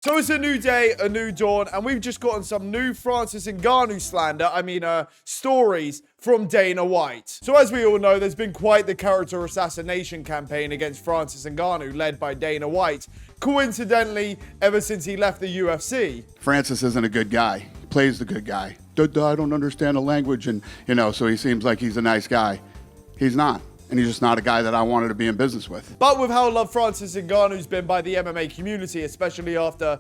So it's a new day, a new dawn, and we've just gotten some new Francis Ngannou slander, stories from Dana White. So as we all know, there's been quite the character assassination campaign against Francis Ngannou, led by Dana White, coincidentally, ever since he left the UFC. Francis isn't a good guy. He plays the good guy. I don't understand the language, and, so he seems like he's a nice guy. He's not. And he's just not a guy that I wanted to be in business with. But with how loved Francis Ngannou's been by the MMA community, especially after,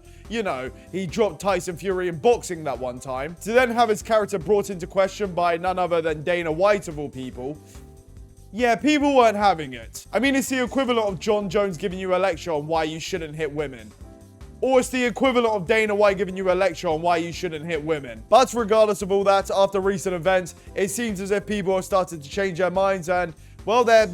he dropped Tyson Fury in boxing that one time, to then have his character brought into question by none other than Dana White of all people, yeah, people weren't having it. I mean, it's the equivalent of John Jones giving you a lecture on why you shouldn't hit women. Or it's the equivalent of Dana White giving you a lecture on why you shouldn't hit women. But regardless of all that, after recent events, it seems as if people have started to change their minds and, well, they're,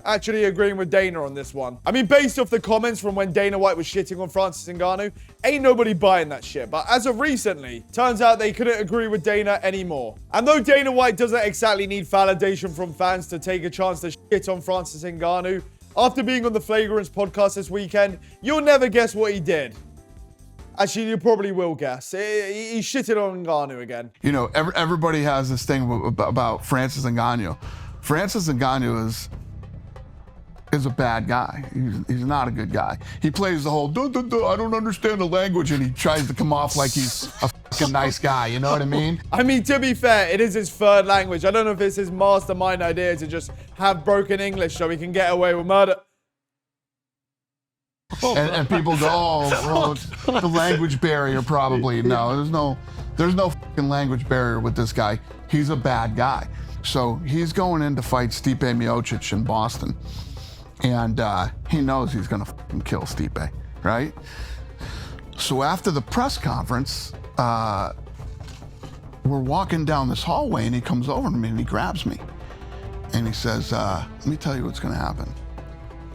actually agreeing with Dana on this one. I mean, based off the comments from when Dana White was shitting on Francis Ngannou, ain't nobody buying that shit. But as of recently, turns out they couldn't agree with Dana anymore. And though Dana White doesn't exactly need validation from fans to take a chance to shit on Francis Ngannou, after being on the Flagrants podcast this weekend, you'll never guess what he did. Actually, you probably will guess. He shitted on Ngannou again. Everybody has this thing about Francis Ngannou. Francis Ngannou is a bad guy. He's not a good guy. He plays the whole, I don't understand the language, and he tries to come off like he's a fucking nice guy, you know what I mean? I mean, to be fair, it is his third language. I don't know if it's his mastermind idea to just have broken English so he can get away with murder. And people go, oh, the language barrier probably. No, there's no fucking language barrier with this guy. He's a bad guy. So he's going in to fight Stipe Miocic in Boston. And he knows he's gonna fucking kill Stipe, right? So after the press conference, we're walking down this hallway and he comes over to me and he grabs me. And he says, let me tell you what's gonna happen.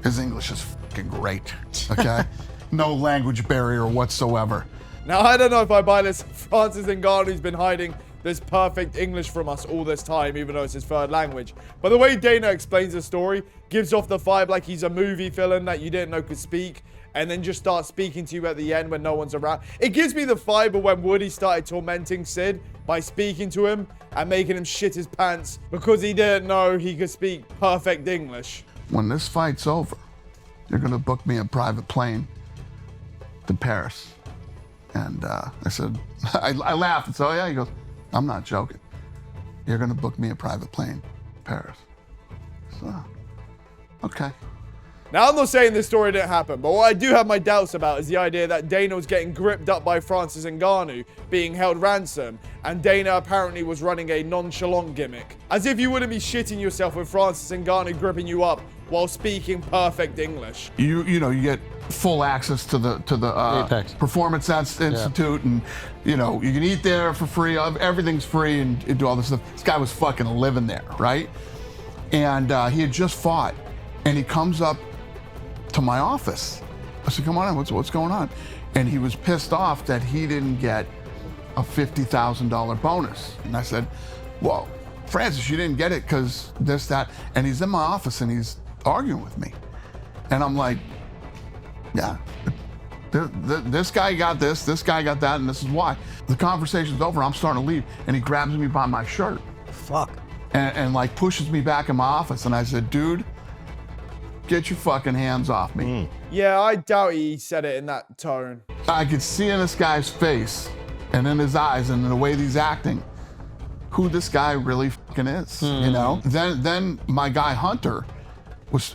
His English is fucking great, okay? No language barrier whatsoever. Now, I don't know if I buy this. Francis Ngannou's been hiding this perfect English from us all this time, even though it's his third language. But the way Dana explains the story gives off the vibe like he's a movie villain that you didn't know could speak, and then just starts speaking to you at the end when no one's around. It gives me the vibe of when Woody started tormenting Sid by speaking to him and making him shit his pants because he didn't know he could speak perfect English. When this fight's over, you're gonna book me a private plane to Paris. And I said, I laughed and said, oh yeah, he goes, I'm not joking. You're gonna book me a private plane to Paris. So, okay. Now, I'm not saying this story didn't happen, but what I do have my doubts about is the idea that Dana was getting gripped up by Francis Ngannou, being held ransom, and Dana apparently was running a nonchalant gimmick. As if you wouldn't be shitting yourself with Francis Ngannou gripping you up while speaking perfect English. You get full access to the Performance Institute, and you can eat there for free. Everything's free and do all this stuff. This guy was fucking living there, right? And he had just fought, and he comes up to my office. I said, "Come on in. What's going on?" And he was pissed off that he didn't get a $50,000 bonus. And I said, "Well, Francis, you didn't get it because this, that." And he's in my office and he's arguing with me. And I'm like, yeah, this guy got this guy got that, and this is why. The conversation's over, I'm starting to leave, and he grabs me by my shirt. Fuck. And like pushes me back in my office, and I said, dude, get your fucking hands off me. Yeah, I doubt he said it in that tone. I could see in this guy's face, and in his eyes, and in the way he's acting, who this guy really fucking is, Then my guy Hunter,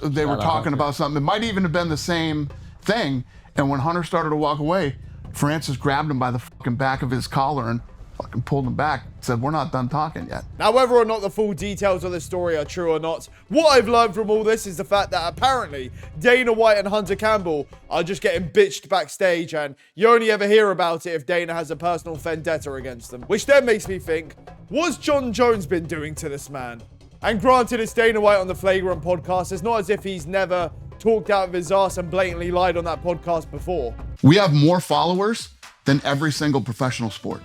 they were talking about something. It might even have been the same thing. And when Hunter started to walk away, Francis grabbed him by the fucking back of his collar and fucking pulled him back. Said, we're not done talking yet. Now, whether or not the full details of this story are true or not, what I've learned from all this is the fact that apparently Dana White and Hunter Campbell are just getting bitched backstage, and you only ever hear about it if Dana has a personal vendetta against them. Which then makes me think, what's John Jones been doing to this man? And granted, it's Dana White on the Flagrant podcast. It's not as if he's never talked out of his ass and blatantly lied on that podcast before. We have more followers than every single professional sport.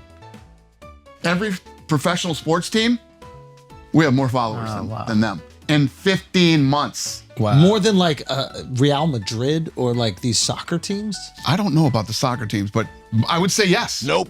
Every professional sports team, we have more followers than them. in 15 months. Wow. More than like Real Madrid or like these soccer teams? I don't know about the soccer teams, but I would say yes. Nope.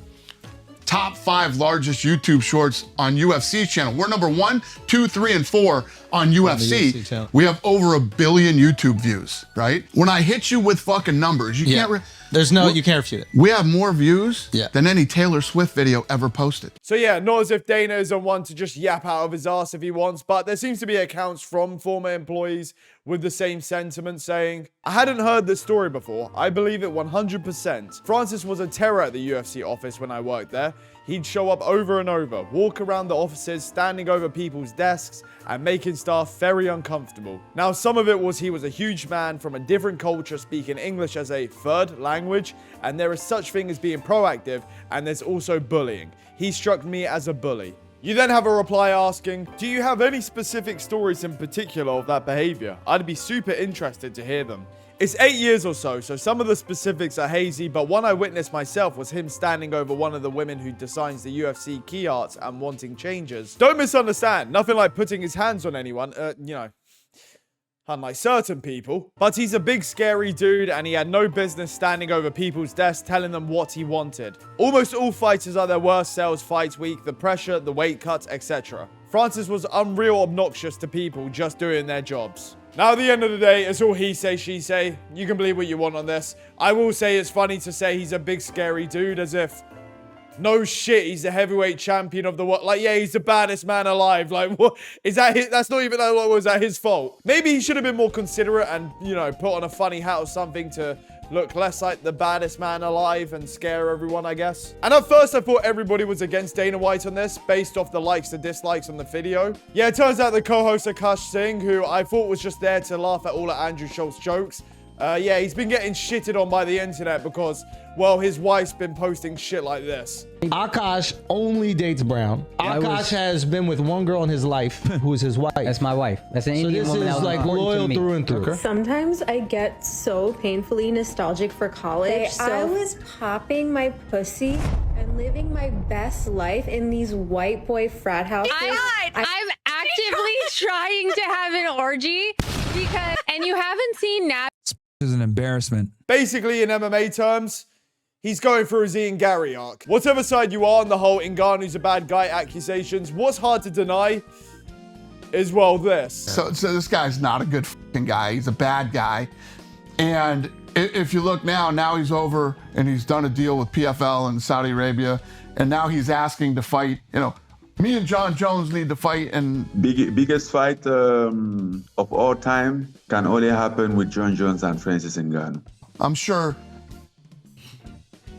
Top 5 largest YouTube shorts on UFC's channel. We're number 1, 2, 3, and 4 on UFC. channel. We have over 1 billion YouTube views, right? When I hit you with fucking numbers, you can't. There's no, you can't refute it. We have more views than any Taylor Swift video ever posted. So yeah, not as if Dana isn't one to just yap out of his ass if he wants, but there seems to be accounts from former employees with the same sentiment saying, I hadn't heard this story before. I believe it 100%. Francis was a terror at the UFC office when I worked there. He'd show up over and over, walk around the offices, standing over people's desks, and making staff very uncomfortable. Now, some of it was he was a huge man from a different culture speaking English as a third language, and there is such thing as being proactive, and there's also bullying. He struck me as a bully. You then have a reply asking, do you have any specific stories in particular of that behavior? I'd be super interested to hear them. It's 8 years or so some of the specifics are hazy, but one I witnessed myself was him standing over one of the women who designs the UFC key arts and wanting changes. Don't misunderstand, nothing like putting his hands on anyone, you know, unlike certain people. But he's a big scary dude and he had no business standing over people's desks telling them what he wanted. Almost all fighters are their worst selves fight week, the pressure, the weight cuts, etc. Francis was unreal obnoxious to people just doing their jobs. Now, at the end of the day, it's all he say, she say. You can believe what you want on this. I will say it's funny to say he's a big, scary dude, as if, no shit, he's the heavyweight champion of the world. Like, yeah, he's the baddest man alive. Like, what? Is that his? That's not even, was that his fault? Maybe he should have been more considerate and, you know, put on a funny hat or something to look less like the baddest man alive and scare everyone, I guess. And at first, I thought everybody was against Dana White on this, based off the likes and dislikes on the video. Yeah, it turns out the co-host Akash Singh, who I thought was just there to laugh at all of Andrew Schultz's jokes, yeah, he's been getting shitted on by the internet because, well, his wife's been posting shit like this. Akash only dates brown. Akash has been with one girl in his life who is his wife. That's my wife. That's an So Indian this woman. is like loyal through and through. Sometimes I get so painfully nostalgic for college. I was popping my pussy and living my best life in these white boy frat houses. I'm actively trying to have an orgy because, and you haven't seen Nat. Is an embarrassment. Basically, in MMA terms, he's going through his Ian Gary arc. Whatever side you are on the whole Ngannou's a bad guy accusations, what's hard to deny is, well, this. So this guy's not a good fucking guy. He's a bad guy. And if you look now he's over and he's done a deal with PFL in Saudi Arabia. And now he's asking to fight, you know, me and John Jones need to fight. And biggest fight of all time can only happen with John Jones and Francis Ngannou. I'm sure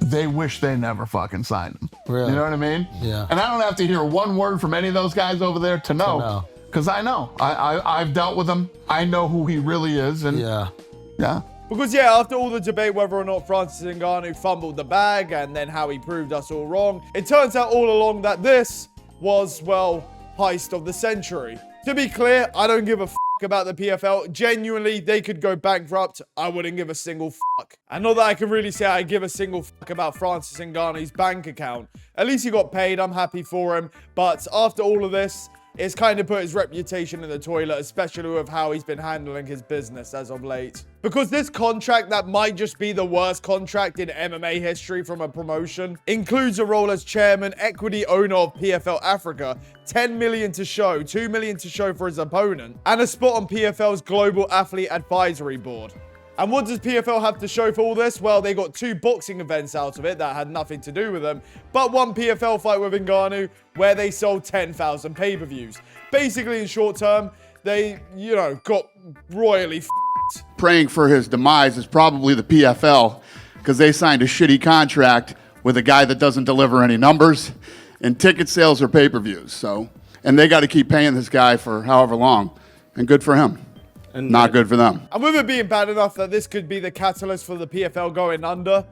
they wish they never fucking signed him. Really? You know what I mean? Yeah. And I don't have to hear one word from any of those guys over there to know. Because I know. I've dealt with him. I know who he really is. And yeah. Because, yeah, after all the debate whether or not Francis Ngannou fumbled the bag and then how he proved us all wrong, it turns out all along that this was, well, heist of the century. To be clear, I don't give a about the PFL. Genuinely, they could go bankrupt. I wouldn't give a single fuck. And not that I can really say I give a single fuck about Francis Ngannou's bank account. At least he got paid. I'm happy for him. But after all of this, it's kind of put his reputation in the toilet, especially with how he's been handling his business as of late. Because this contract that might just be the worst contract in MMA history from a promotion includes a role as chairman, equity owner of PFL Africa, 10 million to show, 2 million to show for his opponent, and a spot on PFL's Global Athlete Advisory Board. And what does PFL have to show for all this? Well, they got 2 boxing events out of it that had nothing to do with them, but 1 PFL fight with Ngannou where they sold 10,000 pay-per-views. Basically, in short term, they, you know, got royally f***ed. Praying for his demise is probably the PFL because they signed a shitty contract with a guy that doesn't deliver any numbers and ticket sales or pay-per-views. So, and they got to keep paying this guy for however long, and good for him. And not good for them. And with it being bad enough that this could be the catalyst for the PFL going under,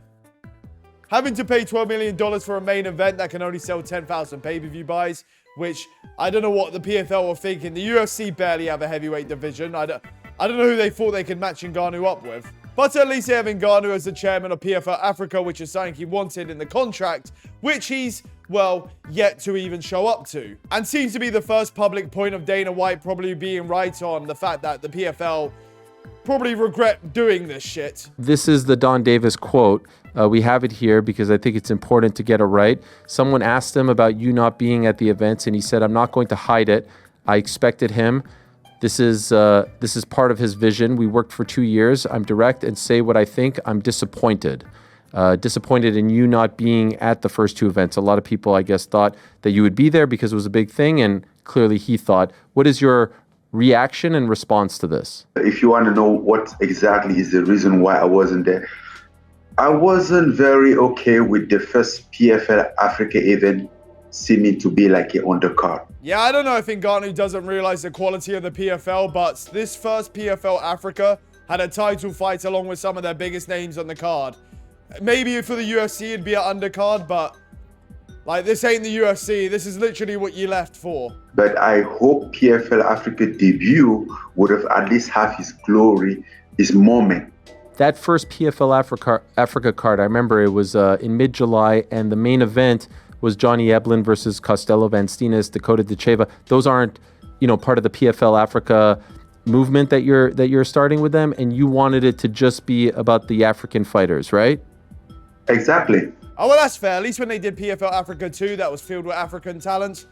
having to pay $12 million for a main event that can only sell 10,000 pay-per-view buys, which I don't know what the PFL were thinking. The UFC barely have a heavyweight division. I don't know who they thought they could match Ngannou up with. But at least they have Ngannou as the chairman of PFL Africa, which is something he wanted in the contract, which he's, well, yet to even show up to. And seems to be the first public point of Dana White probably being right on the fact that the PFL probably regret doing this shit. This is the Don Davis quote. We have it here because I think it's important to get it right. Someone asked him about you not being at the events, and he said, "I'm not going to hide it. I expected him. This is part of his vision. We worked for 2 years. I'm direct and say what I think. I'm disappointed. Disappointed in you not being at the first 2 events." A lot of people, I guess, thought that you would be there because it was a big thing, and clearly he thought. What is your reaction and response to this? If you want to know what exactly is the reason why I wasn't there, I wasn't very okay with the first PFL Africa event seeming to be like an undercard. Yeah, I don't know if Ngannou doesn't realize the quality of the PFL, but this first PFL Africa had a title fight along with some of their biggest names on the card. Maybe for the UFC it'd be an undercard, but like, this ain't the UFC. This is literally what you left for. But I hope PFL Africa debut would have at least have his glory, his moment. That first PFL Africa card, I remember it was in mid-July, and the main event was Johnny Eblen versus Costello Van Steenis, Dakota Decheva. Those aren't, part of the PFL Africa movement that you're starting with them, and you wanted it to just be about the African fighters, right? Exactly. Oh, well, that's fair. At least when they did PFL Africa 2, that was filled with African talent,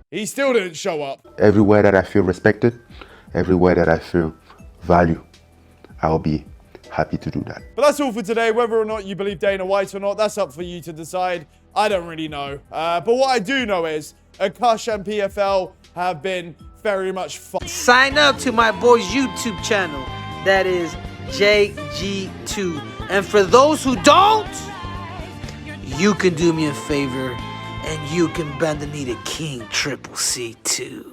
he still didn't show up. Everywhere that I feel respected, everywhere that I feel value, I'll be happy to do that. But that's all for today. Whether or not you believe Dana White or not, that's up for you to decide. I don't really know. But what I do know is Akash and PFL have been very much fun. Sign up to my boy's YouTube channel. That is JG2. And for those who don't, you can do me a favor and you can bend the knee to King Triple C too.